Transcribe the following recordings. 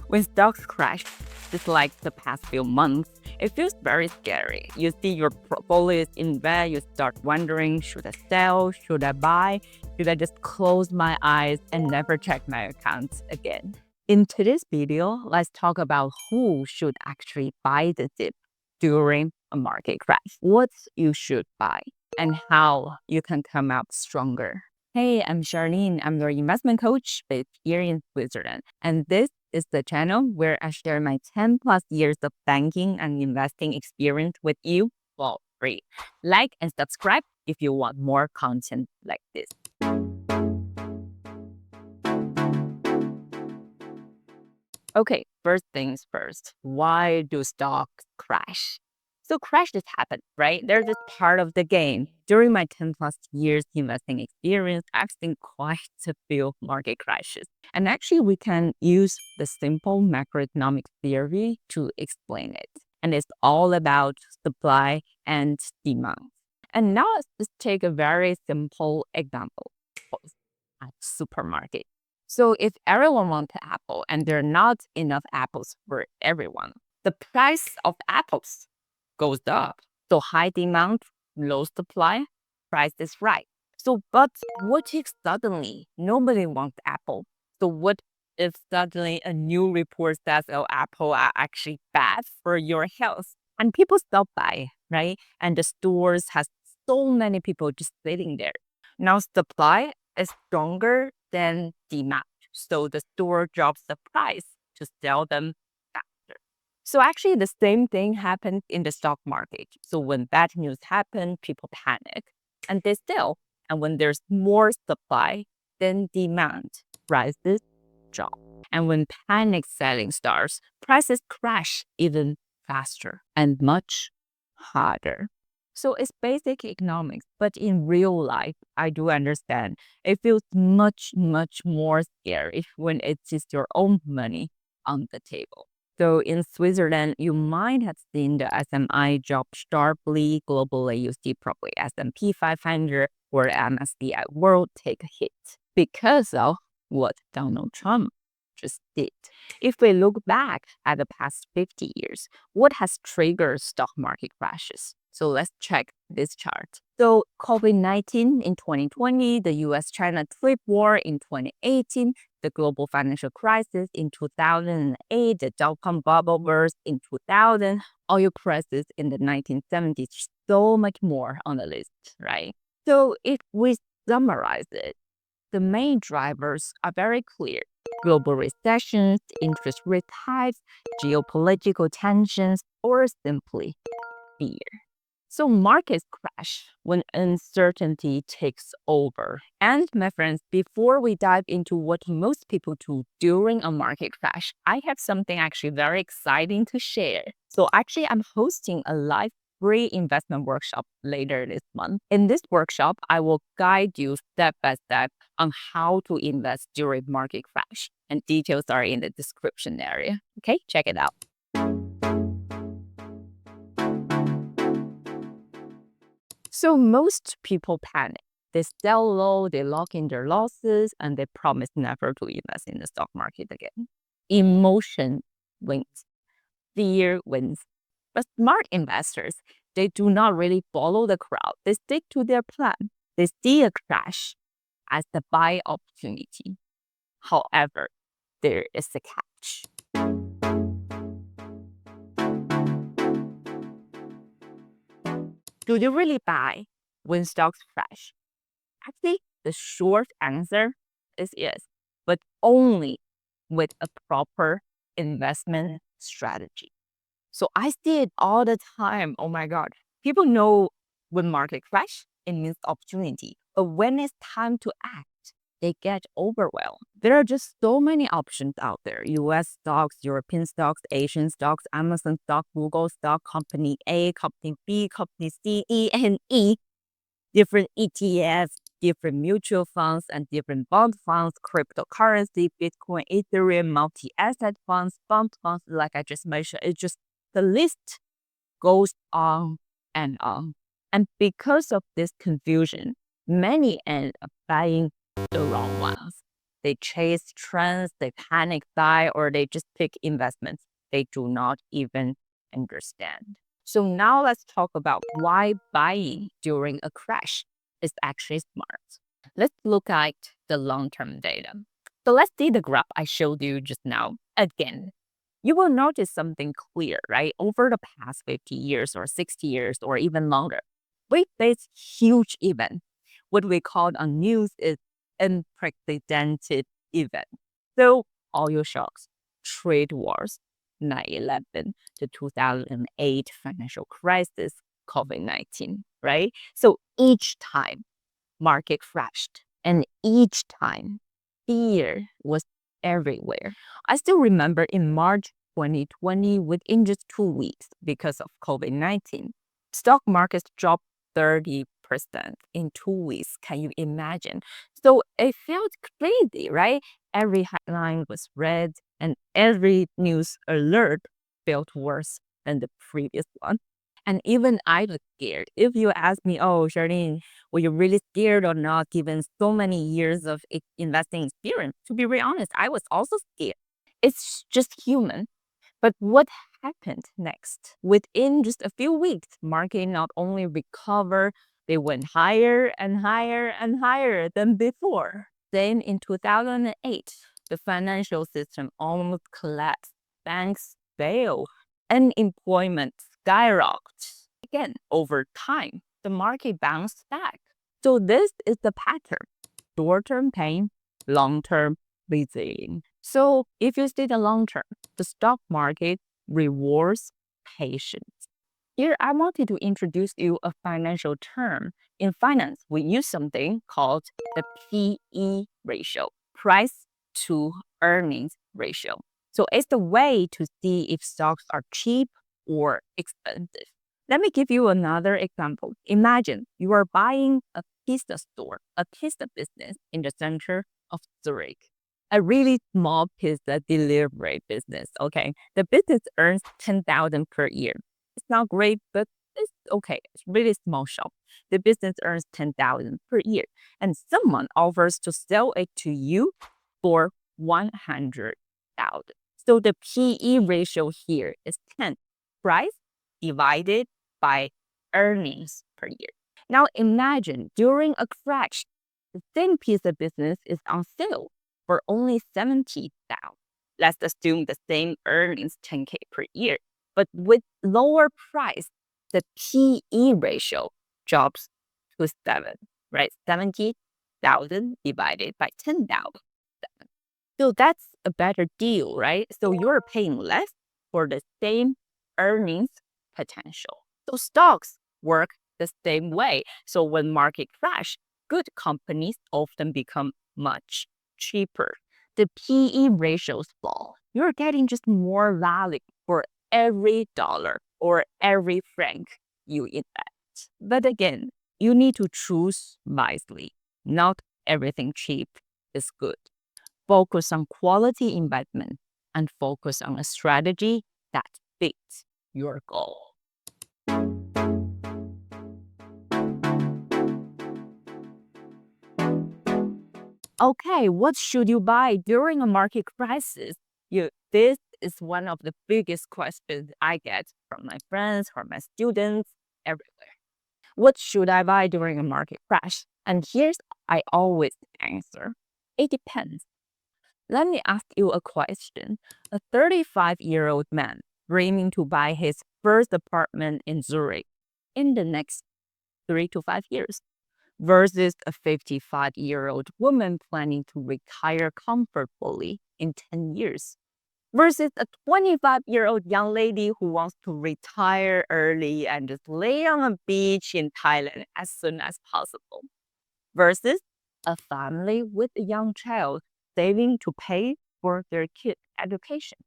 When stocks crash, just like the past few months, it feels very scary. You see your portfolio is in red, you start wondering, should I sell? Should I buy? Should I just close my eyes and never check my accounts again? In today's video, let's talk about who should actually buy the dip during a market crash, what you should buy, and how you can come out stronger. Hey, I'm Charlene. I'm your investment coach based here in Switzerland. And this is the channel where I share my 10 plus years of banking and investing experience with you for free. Like and subscribe if you want more content like this. Okay, first things first. Why do stocks crash? So crashes happen, right? They're just part of the game. During my 10 plus years investing experience, I've seen quite a few market crashes. And actually, we can use the simple macroeconomic theory to explain it. And it's all about supply and demand. And now let's just take a very simple example. At supermarket. So if everyone wants an apple and there are not enough apples for everyone, the price of apples goes up. So high demand, low supply, price is right. So, but what if suddenly nobody wants apple? So what if suddenly a new report says, oh, apple are actually bad for your health? And people stop by, right? And the stores has so many people just sitting there. Now supply is stronger than demand. So the store drops the price to sell them faster. So actually the same thing happens in the stock market. So when bad news happens, people panic and they sell. And when there's more supply than demand, prices drop. And when panic selling starts, prices crash even faster and much harder. So it's basic economics, but in real life, I do understand. It feels much, much more scary when it's just your own money on the table. So in Switzerland, you might have seen the SMI drop sharply. Globally, you see probably S&P 500 or MSCI World take a hit because of what Donald Trump just did. If we look back at the past 50 years, what has triggered stock market crashes? So let's check this chart. So COVID-19 in 2020, the US-China trade war in 2018, the global financial crisis in 2008, the dot-com bubble burst in 2000, oil crisis in the 1970s, so much more on the list, right? So if we summarize it, the main drivers are very clear. Global recessions, interest rate hikes, geopolitical tensions, or simply fear. So markets crash when uncertainty takes over. And my friends, before we dive into what most people do during a market crash, I have something actually very exciting to share. So actually, I'm hosting a live free investment workshop later this month. In this workshop, I will guide you step by step on how to invest during market crash. And details are in the description area. Okay, check it out. So most people panic. They sell low, they lock in their losses, and they promise never to invest in the stock market again. Emotion wins. Fear wins. But smart investors, they do not really follow the crowd. They stick to their plan. They see a crash as the buy opportunity. However, there is a catch. Do you really buy when stocks crash? Actually, the short answer is yes, but only with a proper investment strategy. So I see it all the time. Oh my God. People know when market crash, it means opportunity. But when it's time to act, they get overwhelmed. There are just so many options out there. US stocks, European stocks, Asian stocks, Amazon stock, Google stock, company A, company B, company C, E, and E, different ETFs, different mutual funds, and different bond funds, cryptocurrency, Bitcoin, Ethereum, multi-asset funds, bond funds, like I just mentioned. It's just the list goes on and on. And because of this confusion, many end up buying the wrong ones. They chase trends, they panic buy, or they just pick investments they do not even understand. So now let's talk about why buying during a crash is actually smart. Let's look at the long-term data. So let's see the graph I showed you just now again. You will notice something clear, right? Over the past 50 years or 60 years or even longer, we face huge events. What we call on news is unprecedented event. So oil shocks, trade wars, 9/11, the 2008 financial crisis, COVID-19, right? So each time market crashed and each time fear was everywhere. I still remember in March 2020, within just 2 weeks because of COVID-19, stock markets dropped 30% in 2 weeks. Can you imagine? So it felt crazy, right? Every headline was read and every news alert felt worse than the previous one. And even I was scared. If you ask me, oh, Charlene, were you really scared or not, given so many years of investing experience? To be very honest, I was also scared. It's just human. But what happened next? Within just a few weeks, market not only recovered, they went higher and higher and higher than before. Then in 2008, the financial system almost collapsed. Banks failed. Unemployment skyrocketed. Again, over time, the market bounced back. So this is the pattern. Short-term pain, long-term resilience. So if you see the long term, the stock market rewards patience. Here, I wanted to introduce you a financial term. In finance, we use something called the PE ratio, price to earnings ratio. So it's the way to see if stocks are cheap or expensive. Let me give you another example. Imagine you are buying a pizza store, a pizza business in the center of Zurich, a really small pizza delivery business. Okay, the business earns 10,000 per year. It's not great, but it's okay. It's really small shop. The business earns 10,000 per year, and someone offers to sell it to you for 100,000. So the PE ratio here is 10. Price divided by earnings per year. Now imagine during a crash, the same piece of business is on sale for only 70,000. Let's assume the same earnings 10K per year, but with lower price, the PE ratio drops to 7, right? 70,000 divided by 10,000. So that's a better deal, right? So you're paying less for the same earnings potential. So stocks work the same way. So when market crash, good companies often become much cheaper. The PE ratios fall. You're getting just more value for every dollar or every franc you invest. But again, you need to choose wisely. Not everything cheap is good. Focus on quality investment and focus on a strategy that fits your goal. Okay, what should you buy during a market crisis? This is one of the biggest questions I get from my friends, from my students, everywhere. What should I buy during a market crash? And here's I always answer. It depends. Let me ask you a question. A 35-year-old man dreaming to buy his first apartment in Zurich in the next 3 to 5 years versus a 55-year-old woman planning to retire comfortably in 10 years versus a 25-year-old young lady who wants to retire early and just lay on a beach in Thailand as soon as possible versus a family with a young child saving to pay for their kid's education.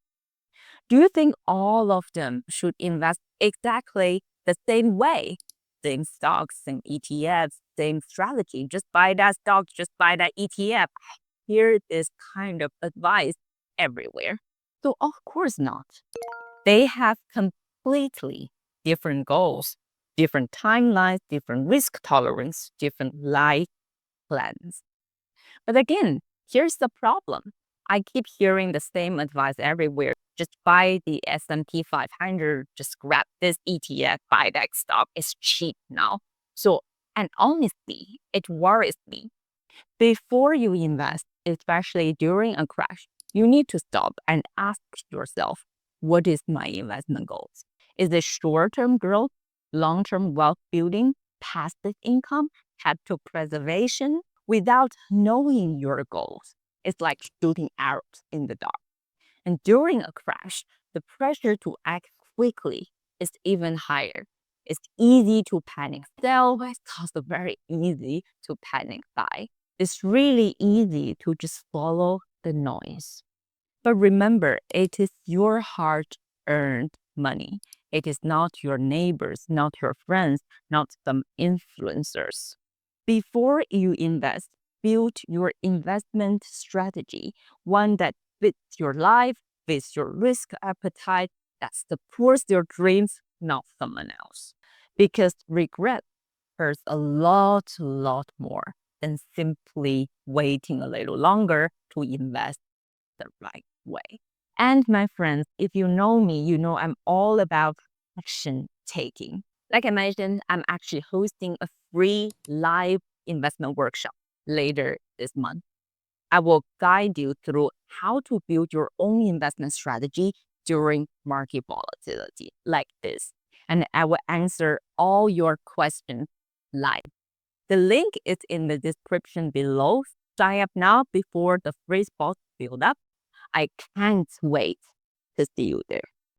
Do you think all of them should invest exactly the same way? Same stocks, same ETFs, same strategy. Just buy that stock, just buy that ETF. Hear this kind of advice everywhere. So of course not. They have completely different goals, different timelines, different risk tolerance, different life plans. But again, Here's the problem. I keep hearing the same advice everywhere. Just buy the S&P 500, just grab this ETF, buy that stock. It's cheap now. And honestly, it worries me. Before you invest, especially during a crash, you need to stop and ask yourself, what is my investment goals? Is it short-term growth, long-term wealth building, passive income, capital preservation? Without knowing your goals, it's like shooting arrows in the dark. And during a crash, the pressure to act quickly is even higher. It's easy to panic sell, but it's also very easy to panic buy. It's really easy to just follow the noise. But remember, it is your hard-earned money. It is not your neighbors, not your friends, not some influencers. Before you invest, build your investment strategy, one that fits your life, fits your risk appetite, that supports your dreams, not someone else. Because regret hurts a lot more than simply waiting a little longer to invest the right way. And my friends, if you know me, you know I'm all about action taking. Like I mentioned, I'm actually hosting a free live investment workshop later this month. I will guide you through how to build your own investment strategy during market volatility like this. And I will answer all your questions live. The link is in the description below. Sign up now before the free spots build up. I can't wait to see you there.